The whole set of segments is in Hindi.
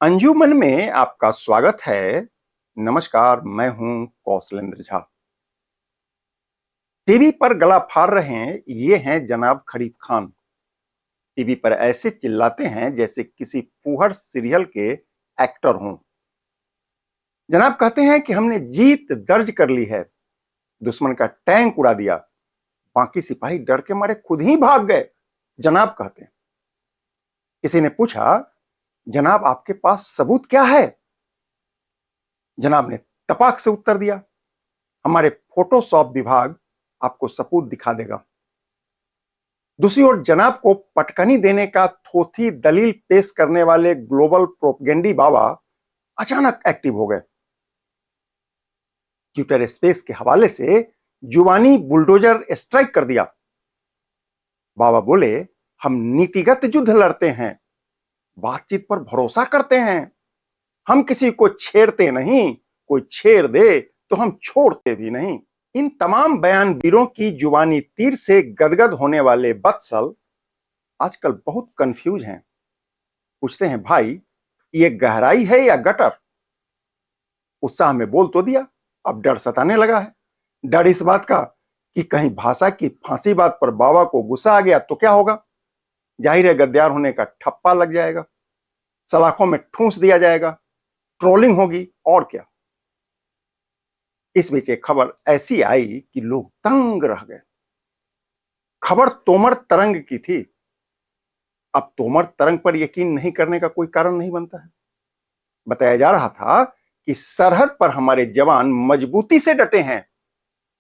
अंजुमन में आपका स्वागत है। नमस्कार, मैं हूं कौशलेंद्र झा। टीवी पर गला फाड़ रहे हैं, ये हैं जनाब खरीफ खान। टीवी पर ऐसे चिल्लाते हैं जैसे किसी फूहड़ सीरियल के एक्टर हों। जनाब कहते हैं कि हमने जीत दर्ज कर ली है, दुश्मन का टैंक उड़ा दिया, बाकी सिपाही डर के मारे खुद ही भाग गए। जनाब कहते हैं। किसी ने पूछा, जनाब आपके पास सबूत क्या है? जनाब ने तपाक से उत्तर दिया, हमारे फोटोशॉप विभाग आपको सबूत दिखा देगा। दूसरी ओर जनाब को पटकनी देने का थोथी दलील पेश करने वाले ग्लोबल प्रोपगेंडी बाबा अचानक एक्टिव हो गए। ट्विटर स्पेस के हवाले से जुबानी बुलडोजर स्ट्राइक कर दिया। बाबा बोले, हम नीतिगत युद्ध लड़ते हैं, बातचीत पर भरोसा करते हैं, हम किसी को छेड़ते नहीं, कोई छेड़ दे तो हम छोड़ते भी नहीं। इन तमाम बयानवीरों की जुबानी तीर से गदगद होने वाले बत्सल आजकल बहुत कंफ्यूज हैं। पूछते हैं, भाई ये गहराई है या गटर? उत्साह में बोल तो दिया, अब डर सताने लगा है। डर इस बात का कि कहीं भाषा की फांसी बात पर बाबा को गुस्सा आ गया तो क्या होगा? जाहिर है गद्दार होने का ठप्पा लग जाएगा, सलाखों में ठूंस दिया जाएगा, ट्रोलिंग होगी और क्या। इस बीच एक खबर ऐसी आई कि लोग तंग रह गए। खबर तोमर तरंग की थी। अब तोमर तरंग पर यकीन नहीं करने का कोई कारण नहीं बनता है। बताया जा रहा था कि सरहद पर हमारे जवान मजबूती से डटे हैं,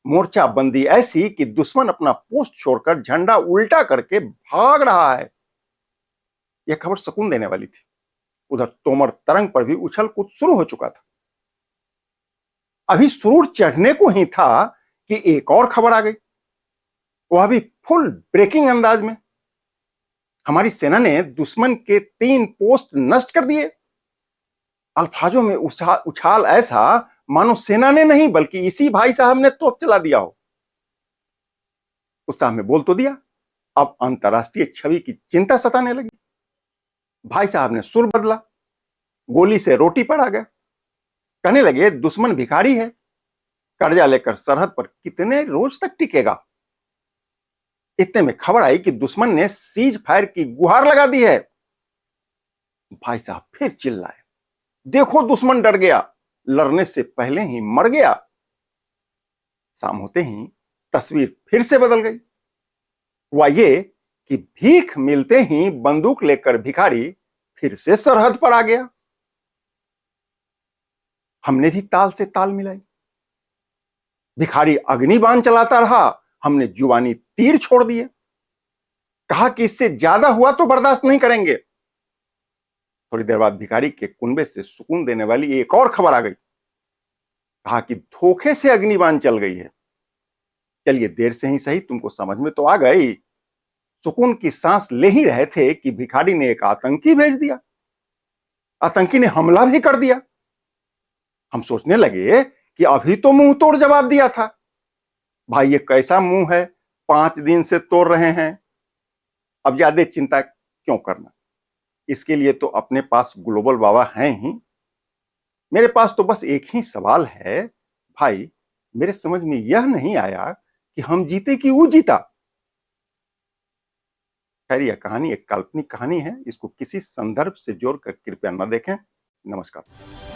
मोर्चाबंदी ऐसी कि दुश्मन अपना पोस्ट छोड़कर झंडा उल्टा करके भाग रहा है। यह खबर सुकून देने वाली थी। उधर तोमर तरंग पर भी उछल कूद शुरू हो चुका था। अभी सुरूर चढ़ने को ही था कि एक और खबर आ गई, वह भी फुल ब्रेकिंग अंदाज में। हमारी सेना ने दुश्मन के 3 पोस्ट नष्ट कर दिए। अल्फाजों में उछाल ऐसा मानो सेना ने नहीं बल्कि इसी भाई साहब ने तोप चला दिया हो। उत्साह में बोल तो दिया, अब अंतरराष्ट्रीय छवि की चिंता सताने लगी। भाई साहब ने सुर बदला, गोली से रोटी पर आ गया। कहने लगे, दुश्मन भिखारी है, कर्जा लेकर सरहद पर कितने रोज तक टिकेगा। इतने में खबर आई कि दुश्मन ने सीज फायर की गुहार लगा दी है। भाई साहब फिर चिल्लाए, देखो दुश्मन डर गया, लड़ने से पहले ही मर गया। शाम होते ही तस्वीर फिर से बदल गई। हुआ ये कि भीख मिलते ही बंदूक लेकर भिखारी फिर से सरहद पर आ गया। हमने भी ताल से ताल मिलाई। भिखारी अग्निबाण चलाता रहा, हमने जुबानी तीर छोड़ दिए। कहा कि इससे ज्यादा हुआ तो बर्दाश्त नहीं करेंगे। थोड़ी देर बाद भिखारी के कुनबे से सुकून देने वाली एक और खबर आ गई। कहा कि धोखे से अग्निबाण चल गई है। चलिए देर से ही सही, तुमको समझ में तो आ गई। सुकून की सांस ले ही रहे थे कि भिखारी ने एक आतंकी भेज दिया। आतंकी ने हमला भी कर दिया। हम सोचने लगे कि अभी तो मुंह तोड़ जवाब दिया था। भाई ये कैसा मुंह है, 5 दिन से तोड़ रहे हैं, अब ज्यादा चिंता क्यों करना। इसके लिए तो अपने पास ग्लोबल बाबा हैं ही। मेरे पास तो बस एक ही सवाल है, भाई मेरे समझ में यह नहीं आया कि हम जीते कि वो जीता। खैर यह कहानी एक काल्पनिक कहानी है, इसको किसी संदर्भ से जोड़कर कृपया न देखें। नमस्कार।